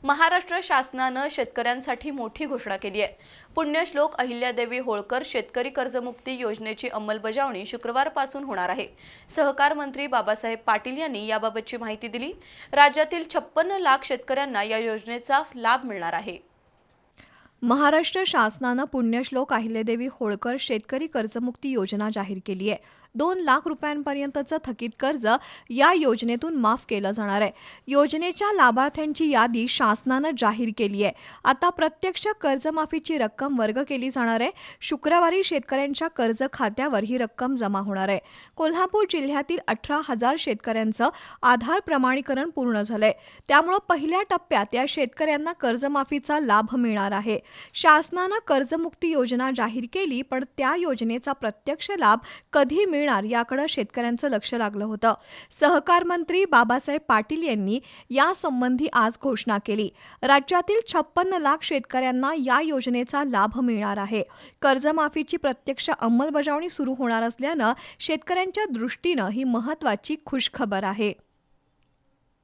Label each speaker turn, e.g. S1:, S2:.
S1: महाराष्ट्र शासनानं शेतकऱ्यांसाठी मोठी घोषणा केली आहे। पुण्यश्लोक अहिल्यादेवी होळकर शेतकरी कर्जमुक्ती योजनेची अंमलबजावणी शुक्रवारपासून होणार आहे। सहकार मंत्री बाबासाहेब पाटील यांनी याबाबतची माहिती दिली। राज्यातील 56 लाख शेतकऱ्यांना या योजनेचा लाभ मिळणार आहे।
S2: महाराष्ट्र शासनानं पुण्यश्लोक अहिल्यादेवी होळकर शेतकरी कर्जमुक्ती योजना जाहीर केली आहे। 2 लाख रुपयांपर्यंतचं थकीत कर्ज या योजनेतून माफ केलं जाणार आहे। योजनेच्या लाभार्थ्यांची यादी शासनानं जाहीर केली आहे। आता प्रत्यक्ष कर्जमाफीची रक्कम वर्ग केली जाणार आहे। शुक्रवारी शेतकऱ्यांच्या कर्ज खात्यावर ही रक्कम जमा होणार आहे। कोल्हापूर जिल्ह्यातील 18,000 शेतकऱ्यांचं आधार प्रमाणीकरण पूर्ण झालंय, त्यामुळे पहिल्या टप्प्यात या शेतकऱ्यांना कर्जमाफीचा लाभ मिळणार आहे। शासनानं कर्जमुक्ती योजना जाहीर केली, पण त्या योजनेचा प्रत्यक्ष लाभ कधी मिळणार याकडे शेतकऱ्यांचं लक्ष लागलं होतं। सहकार मंत्री बाबासाहेब पाटील यांनी यासंबंधी आज घोषणा केली। राज्यातील 56 लाख शेतकऱ्यांना या योजनेचा लाभ मिळणार आहे। कर्जमाफीची प्रत्यक्ष अंमलबजावणी सुरू होणार असल्यानं शेतकऱ्यांच्या दृष्टीनं ही महत्त्वाची खुशखबर आहे।